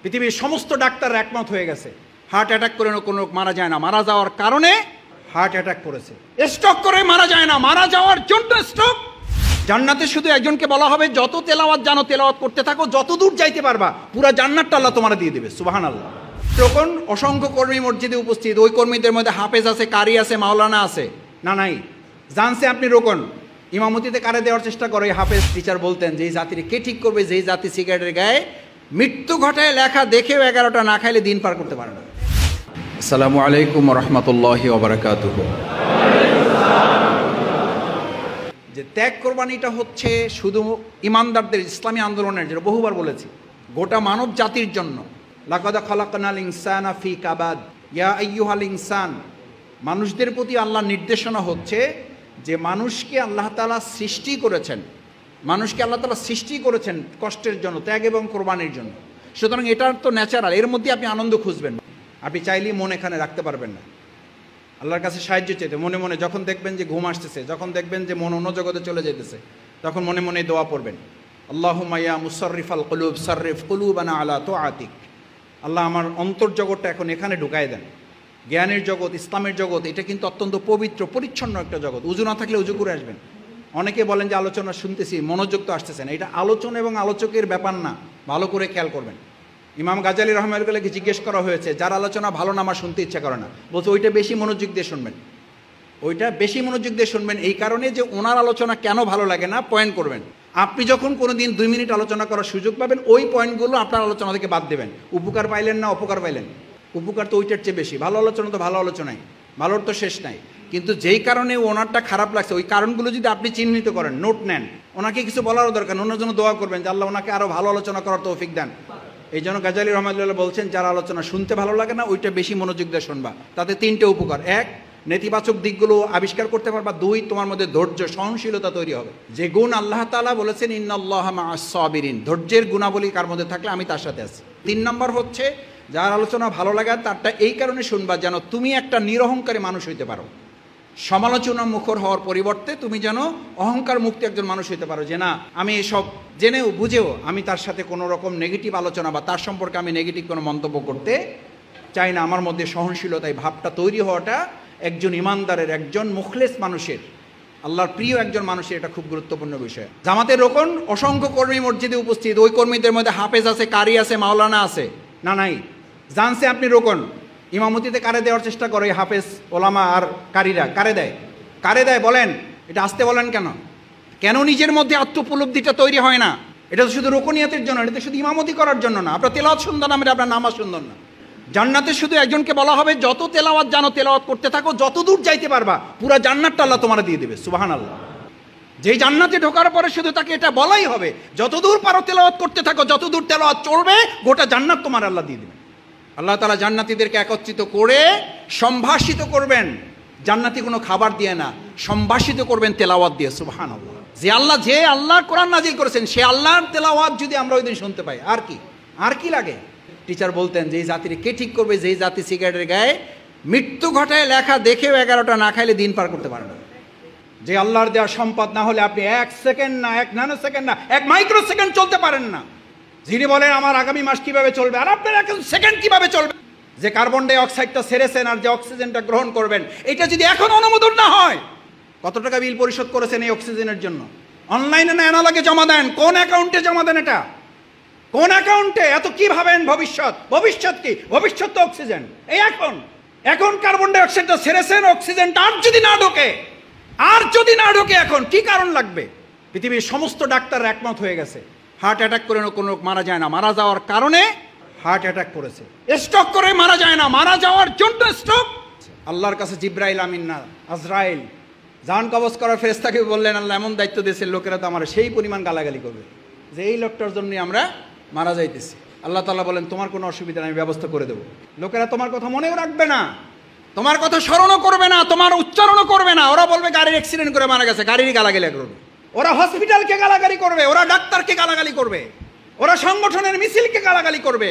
পৃথিবীর সমস্ত ডাক্তাররা একমত হয়ে গেছে, হার্ট অ্যাটাক করে কোনো লোক মারা যায় না, মারা যাওয়ার কারণে হার্ট অ্যাটাক করেছে। স্ট্রোক করে মারা যায় না, মারা যাওয়ার জন্য স্ট্রোক। জান্নাতে শুধু একজনকে বলা হবে, যত তেলাওয়াত জানো তেলাওয়াত করতে থাকো, যত দূর যাইতে পারবা পুরা জান্নাতটা আল্লাহ তোমার দিয়ে দেবে। সুবহানাল্লাহ। তখন অসংখ্য কর্মী মসজিদে উপস্থিত, ওই কর্মীদের মধ্যে হাফেজ আছে, কারি আছে, মাওলানা আছে না? নাই। জানছে আপনি রোকন ইমামতিতে কারে দেওয়ার চেষ্টা করে। হাফেজ টিচার বলতেন যে এই জাতির কে ঠিক করবে, যেই জাতি সিগারেটের গায়ে মৃত্যু ঘটায় লেখা দেখেও 11টা না খাইলে দিন পার করতে পারে না। আসসালামু আলাইকুম রহমতুল্লাহি ওয়া বারাকাতুহু। যে ত্যাগ কোরবানিটা হচ্ছে শুধু ইমানদারদের, ইসলামী আন্দোলনের, যেটা বহুবার বলেছি, গোটা মানব জাতির জন্য। লাকাদ খালাকনাল ইনসানা ফি কাবাদ ইয়া আইয়ুহাল ইনসান। মানুষদের প্রতি আল্লাহর নির্দেশনা হচ্ছে যে মানুষকে আল্লাহ তাআলা সৃষ্টি করেছেন, মানুষকে আল্লাহ তাআলা সৃষ্টি করেছেন কষ্টের জন্য, ত্যাগ এবং কোরবানির জন্য। সুতরাং এটার তো ন্যাচারাল, এর মধ্যে আপনি আনন্দ খুঁজবেন। আপনি চাইলেই মন এখানে রাখতে পারবেন না। আল্লাহর কাছে সাহায্য চাইতে মনে মনে যখন দেখবেন যে ঘুম আসতেছে, যখন দেখবেন যে মন অন্য জগতে চলে যেতেছে, তখন মনে মনে দোয়া পড়বেন, আল্লাহুম্মা ইয়া মুসাররিফাল কুলুব সাররিফ কুলুবানা আলা তাআতিক। আল্লাহ আমার অন্তর্জগৎটা এখন এখানে ঢুকায় দেন। জ্ঞানের জগৎ, ইসলামের জগৎ, এটা কিন্তু অত্যন্ত পবিত্র পরিচ্ছন্ন একটা জগৎ। উজু না থাকলে উজু করে আসবেন। অনেকে বলেন যে আলোচনা শুনতেছি, মনোযোগ তো আসতেছে না। এটা আলোচনা এবং আলোচকের ব্যাপার না, ভালো করে খেয়াল করবেন। ইমাম গাজালি রহমাতুল্লাহকে জিজ্ঞেস করা হয়েছে, যার আলোচনা ভালো না আমার শুনতে ইচ্ছা করে না, বলছে ওইটা বেশি মনোযোগ দিয়ে শুনবেন, ওইটা বেশি মনোযোগ দিয়ে শুনবেন। এই কারণে যে ওনার আলোচনা কেন ভালো লাগে না পয়েন্ট করবেন। আপনি যখন কোনো দিন 2 মিনিট আলোচনা করার সুযোগ পাবেন, ওই পয়েন্টগুলো আপনার আলোচনা থেকে বাদ দেবেন। উপকার পাইলেন না অপকার পাইলেন, উপকার তো ওইটার চেয়ে বেশি। ভালো আলোচনা তো ভালো আলোচনাই, ভালোর তো শেষ নাই। কিন্তু যেই কারণে ওনারটা খারাপ লাগছে, ওই কারণগুলো যদি আপনি চিহ্নিত করেন, নোট নেন, ওনাকে কিছু বলারও দরকার, ওনার জন্য দোয়া করবেন যে আল্লাহ ওনাকে আরও ভালো আলোচনা করার তৌফিক দেন। এই জন্য গাজালি রহমাতুল্লাহ বলছেন, যার আলোচনা শুনতে ভালো লাগে না ওইটা বেশি মনোযোগ দিয়ে শুনবা। তাতে 3টে উপকার: 1, নেতিবাচক দিকগুলো আবিষ্কার করতে পারবা; 2, তোমার মধ্যে ধৈর্য, সহনশীলতা তৈরি হবে। যে গুণ আল্লাহ তাআলা বলেছেন ইন্নাল্লাহা মাআস সাবিরিন, ধৈর্যের গুণাবলী কার মধ্যে থাকলে আমি তার সাথে আছি। 3 নম্বর হচ্ছে, যার আলোচনা ভালো লাগে তারটা এই কারণে শুনবা যেন তুমি একটা নিরহংকারী মানুষ হইতে পারো। সমালোচনা মুখর হওয়ার পরিবর্তে তুমি যেন অহংকার মুক্ত একজন মানুষ হইতে পারো, যে না আমি এসব জেনেও বুঝেও আমি তার সাথে কোনো রকম নেগেটিভ আলোচনা বা তার সম্পর্কে আমি নেগেটিভ কোনো মন্তব্য করতে চাই না। আমার মধ্যে সহনশীলতা, এই ভাবটা তৈরি হওয়াটা একজন ইমানদারের, একজন মুখলেস মানুষের, আল্লাহর প্রিয় একজন মানুষের এটা খুব গুরুত্বপূর্ণ বিষয়। জামাতের রোকন অসংখ্য কর্মী মসজিদে উপস্থিত, ওই কর্মীদের মধ্যে হাফেজ আছে, কারি আছে, মাওলানা আছে না? নাই। জানছে আপনি রোকন ইমামতিতে কারে দেওয়ার চেষ্টা করে। হাফেজ, ওলামা আর কারিরা কারে দেয়? কারে দেয় বলেন? এটা আসতে বলেন কেন? কেন নিজের মধ্যে আত্মোপলব্ধিটা তৈরি হয় না? এটা তো শুধু রোকনিয়াতের জন্য, এটা তো শুধু ইমামতি করার জন্য না। আপনার তেলাওয়াত সুন্দর না, আপনার নামাজ সুন্দর না। জান্নাতে শুধু একজনকে বলা হবে, যত তেলাওয়াত জানো তেলাওয়াত করতে থাকো, যত দূর যাইতে পারবা পুরা জান্নাতটা আল্লাহ তোমার দিয়ে দেবে। সুবহানাল্লাহ। যেই জান্নাতে ঢোকার পরে শুধু তাকে এটা বলাই হবে, যত দূর পারো তেলাওয়াত করতে থাকো, যত দূর তেলাওয়াত চলবে গোটা জান্নাত তোমার আল্লাহ দিয়ে দেবে। আল্লাহ তাআলা জান্নাতীদেরকে একত্রিত করে সম্ভাষিত করবেন, জান্নাতি কোনো খাবার দিয়ে না, সম্ভাষিত করবেন তেলাওয়াত দিয়ে। সুবহানাল্লাহ। যে আল্লাহ কোরআন নাজিল করেছেন, সে আল্লাহর তেলাওয়াত যদি আমরা ওই দিন শুনতে পাই, আর কি লাগে? টিচার বলতেন যে এই জাতির কে ঠিক করবে, যেই জাতি সিগারেটের গায়ে মৃত্যু ঘটায় লেখা দেখেও 11টা না খাইলে দিন পার করতে পারে না। যে আল্লাহর দেওয়া সম্পদ না হলে আপনি 1 সেকেন্ড না, 1 ন্যানো সেকেন্ড না, 1 মাইক্রো সেকেন্ড চলতে পারেন না। যিনি বলেন আমার আগামী মাস কিভাবে চলবে, আর আপনার 1 সেকেন্ড কিভাবে চলবে? যে কার্বন ডাই অক্সাইডটা ছেড়েছেন আর যে অক্সিজেনটা গ্রহণ করবেন, এটা যদি এখন অনুমোদন না হয়, কত টাকা বিল পরিশোধ করেছেন এই অক্সিজেনের জন্য? অনলাইনে না অ্যানালগে জমা দেন? কোন অ্যাকাউন্টে জমা দেন? এটা কোন অ্যাকাউন্টে? এত কি ভাবেন ভবিষ্যৎ কি? ভবিষ্যৎ তো অক্সিজেন। এই এখন কার্বন ডাই অক্সাইডটা ছেড়েছেন, অক্সিজেনটা আর যদি না ঢোকে এখন কি কারণ লাগবে? পৃথিবীর সমস্ত ডাক্তাররা একমত হয়ে গেছে, হার্ট অ্যাটাক করে কোনো লোক মারা যায় না, মারা যাওয়ার কারণে হার্ট অ্যাটাক করেছে। স্ট্রোক করে মারা যায় না, মারা যাওয়ার জন্য স্ট্রোক। আল্লাহর কাছে জিব্রাইল আমিন না, আজরাইল জান কবজ করার ফেরেশতাকে বললেন, আল্লাহ এমন দায়িত্ব দিয়েছেন, লোকেরা তো আমার সেই পরিমাণ গালাগালি করবে যে এই লোকটার জন্যই আমরা মারা যাইতেছি। আল্লাহ তাআলা বলেন, তোমার কোনো অসুবিধা নেই, আমি ব্যবস্থা করে দেবো। লোকেরা তোমার কথা মনেও রাখবে না, তোমার কথা স্মরণও করবে না, তোমার উচ্চারণও করবে না। ওরা বলবে গাড়ির অ্যাক্সিডেন্ট করে মারা গেছে, গাড়িরই গালাগালি করবে। ওরা হসপিটালকে গালাগালি করবে, ওরা ডাক্তারকে গালাগালি করবে, ওরা সংগঠনের মিছিলকে গালাগালি করবে।